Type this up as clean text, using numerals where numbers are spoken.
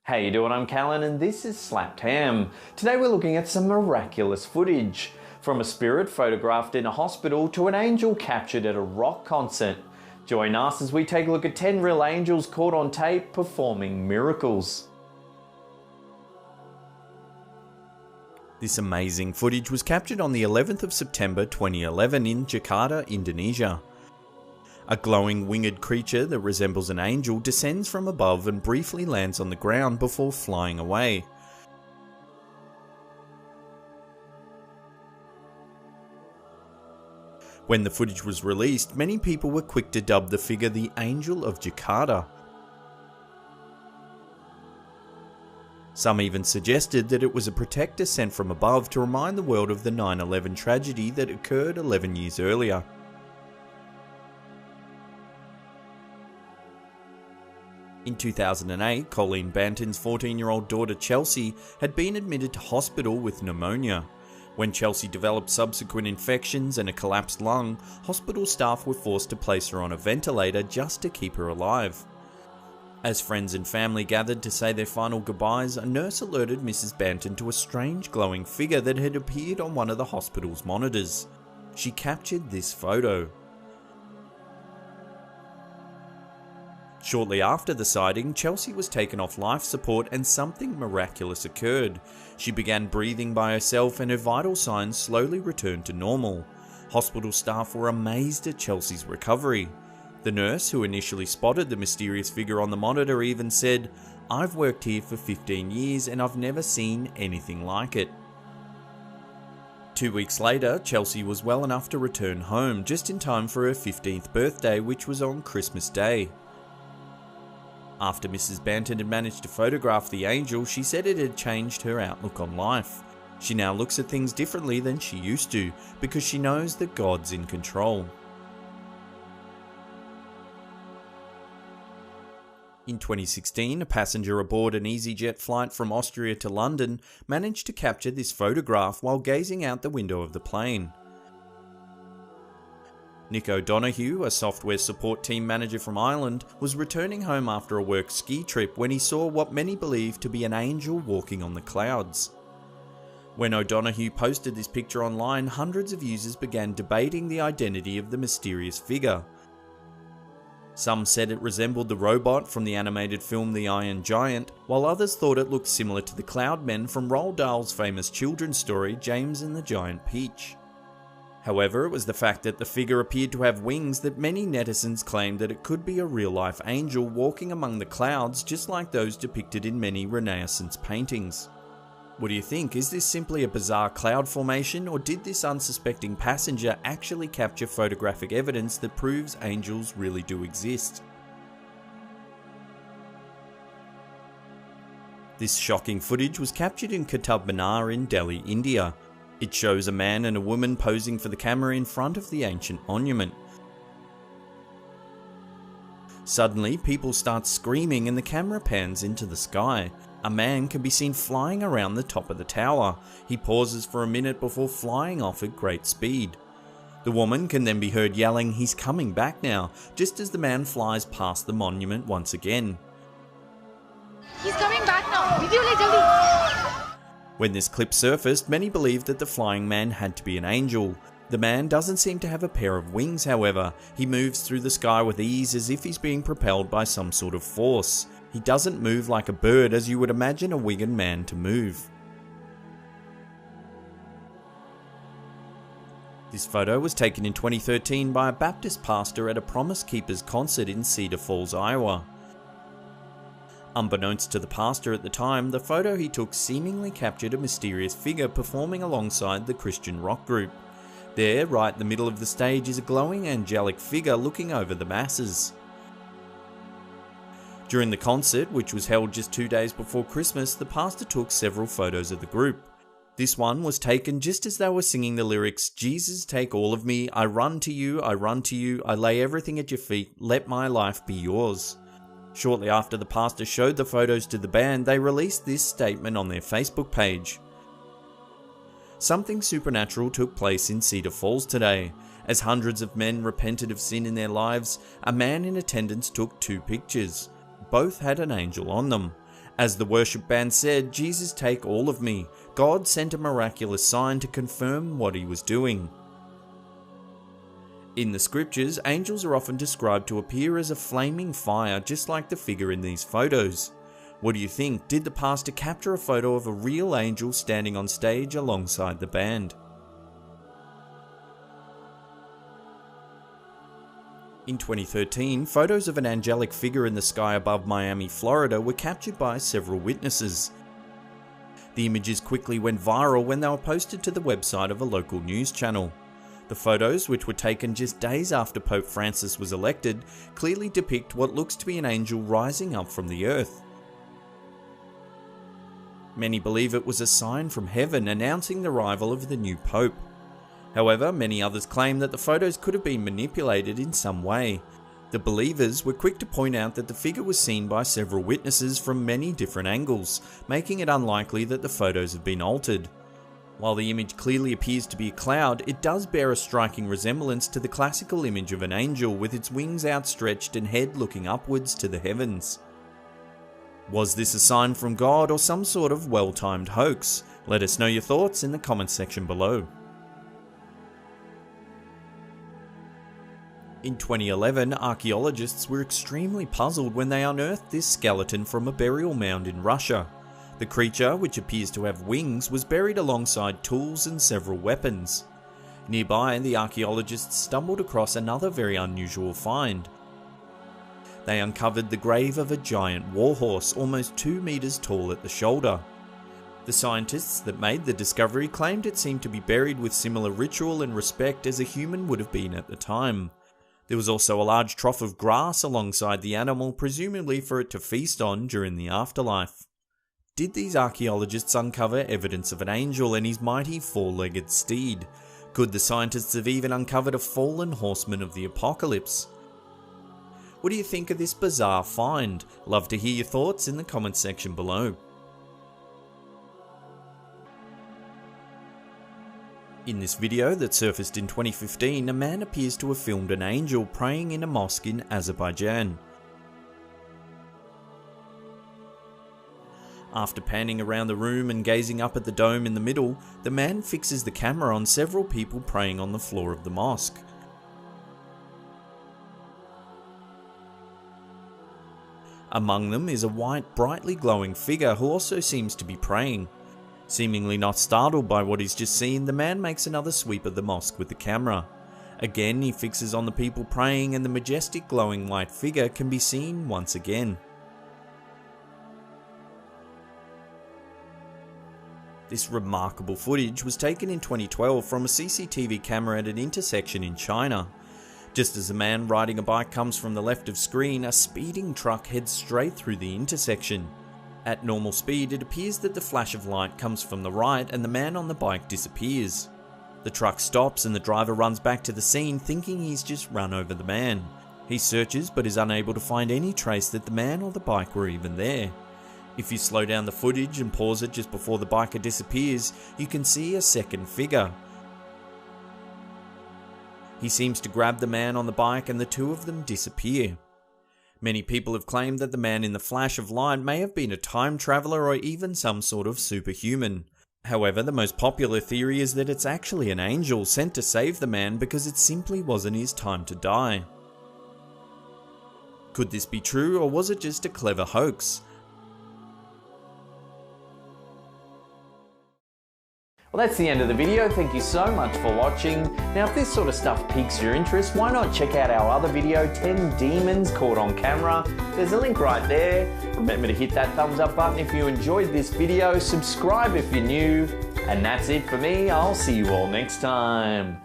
How you doing? I'm Callan and this is Slapped Ham. Today we're looking at some miraculous footage. From a spirit photographed in a hospital to an angel captured at a rock concert. Join us as we take a look at 10 real angels caught on tape performing miracles. This amazing footage was captured on the 11th of September 2011 in Jakarta, Indonesia. A glowing winged creature that resembles an angel descends from above and briefly lands on the ground before flying away. When the footage was released, many people were quick to dub the figure the Angel of Jakarta. Some even suggested that it was a protector sent from above to remind the world of the 9/11 tragedy that occurred 11 years earlier. In 2008, Colleen Banton's 14-year-old daughter Chelsea had been admitted to hospital with pneumonia. When Chelsea developed subsequent infections and a collapsed lung, hospital staff were forced to place her on a ventilator just to keep her alive. As friends and family gathered to say their final goodbyes, a nurse alerted Mrs. Banton to a strange glowing figure that had appeared on one of the hospital's monitors. She captured this photo. Shortly after the sighting, Chelsea was taken off life support and something miraculous occurred. She began breathing by herself and her vital signs slowly returned to normal. Hospital staff were amazed at Chelsea's recovery. The nurse who initially spotted the mysterious figure on the monitor even said, "I've worked here for 15 years and I've never seen anything like it." 2 weeks later, Chelsea was well enough to return home just in time for her 15th birthday, which was on Christmas Day. After Mrs. Banton had managed to photograph the angel, she said it had changed her outlook on life. She now looks at things differently than she used to, because she knows that God's in control. In 2016, a passenger aboard an EasyJet flight from Austria to London managed to capture this photograph while gazing out the window of the plane. Nick O'Donoghue, a software support team manager from Ireland, was returning home after a work ski trip when he saw what many believe to be an angel walking on the clouds. When O'Donoghue posted this picture online, hundreds of users began debating the identity of the mysterious figure. Some said it resembled the robot from the animated film The Iron Giant, while others thought it looked similar to the Cloudmen from Roald Dahl's famous children's story James and the Giant Peach. However, it was the fact that the figure appeared to have wings that many netizens claimed that it could be a real-life angel walking among the clouds just like those depicted in many Renaissance paintings. What do you think? Is this simply a bizarre cloud formation, or did this unsuspecting passenger actually capture photographic evidence that proves angels really do exist? This shocking footage was captured in Qutub Minar in Delhi, India. It shows a man and a woman posing for the camera in front of the ancient monument. Suddenly, people start screaming and the camera pans into the sky. A man can be seen flying around the top of the tower. He pauses for a minute before flying off at great speed. The woman can then be heard yelling, "He's coming back now," just as the man flies past the monument once again. He's coming back now. Video le jaldi. When this clip surfaced, many believed that the flying man had to be an angel. The man doesn't seem to have a pair of wings, however. He moves through the sky with ease as if he's being propelled by some sort of force. He doesn't move like a bird as you would imagine a winged man to move. This photo was taken in 2013 by a Baptist pastor at a Promise Keepers concert in Cedar Falls, Iowa. Unbeknownst to the pastor at the time, the photo he took seemingly captured a mysterious figure performing alongside the Christian rock group. There, right in the middle of the stage, is a glowing angelic figure looking over the masses. During the concert, which was held just 2 days before Christmas, the pastor took several photos of the group. This one was taken just as they were singing the lyrics, "Jesus, take all of me, I run to you, I run to you, I lay everything at your feet, let my life be yours." Shortly after the pastor showed the photos to the band, they released this statement on their Facebook page. Something supernatural took place in Cedar Falls today. As hundreds of men repented of sin in their lives, a man in attendance took 2 pictures. Both had an angel on them. As the worship band said, "Jesus, take all of me." God sent a miraculous sign to confirm what he was doing. In the scriptures, angels are often described to appear as a flaming fire, just like the figure in these photos. What do you think? Did the pastor capture a photo of a real angel standing on stage alongside the band? In 2013, photos of an angelic figure in the sky above Miami, Florida were captured by several witnesses. The images quickly went viral when they were posted to the website of a local news channel. The photos, which were taken just days after Pope Francis was elected, clearly depict what looks to be an angel rising up from the earth. Many believe it was a sign from heaven announcing the arrival of the new Pope. However, many others claim that the photos could have been manipulated in some way. The believers were quick to point out that the figure was seen by several witnesses from many different angles, making it unlikely that the photos have been altered. While the image clearly appears to be a cloud, it does bear a striking resemblance to the classical image of an angel with its wings outstretched and head looking upwards to the heavens. Was this a sign from God or some sort of well-timed hoax? Let us know your thoughts in the comments section below. In 2011, archaeologists were extremely puzzled when they unearthed this skeleton from a burial mound in Russia. The creature, which appears to have wings, was buried alongside tools and several weapons. Nearby, the archaeologists stumbled across another very unusual find. They uncovered the grave of a giant warhorse, almost 2 meters tall at the shoulder. The scientists that made the discovery claimed it seemed to be buried with similar ritual and respect as a human would have been at the time. There was also a large trough of grass alongside the animal, presumably for it to feast on during the afterlife. Did these archaeologists uncover evidence of an angel and his mighty 4-legged steed? Could the scientists have even uncovered a fallen horseman of the apocalypse? What do you think of this bizarre find? Love to hear your thoughts in the comments section below. In this video that surfaced in 2015, a man appears to have filmed an angel praying in a mosque in Azerbaijan. After panning around the room and gazing up at the dome in the middle, the man fixes the camera on several people praying on the floor of the mosque. Among them is a white, brightly glowing figure who also seems to be praying. Seemingly not startled by what he's just seen, the man makes another sweep of the mosque with the camera. Again, he fixes on the people praying and the majestic glowing white figure can be seen once again. This remarkable footage was taken in 2012 from a CCTV camera at an intersection in China. Just as a man riding a bike comes from the left of screen, a speeding truck heads straight through the intersection. At normal speed, it appears that the flash of light comes from the right and the man on the bike disappears. The truck stops and the driver runs back to the scene thinking he's just run over the man. He searches but is unable to find any trace that the man or the bike were even there. If you slow down the footage and pause it just before the biker disappears, you can see a second figure. He seems to grab the man on the bike and the two of them disappear. Many people have claimed that the man in the flash of light may have been a time traveler or even some sort of superhuman. However, the most popular theory is that it's actually an angel sent to save the man because it simply wasn't his time to die. Could this be true, or was it just a clever hoax? Well, that's the end of the video. Thank you so much for watching. Now, if this sort of stuff piques your interest, why not check out our other video, 10 Demons Caught on Camera. There's a link right there. Remember to hit that thumbs up button if you enjoyed this video. Subscribe if you're new. And that's it for me. I'll see you all next time.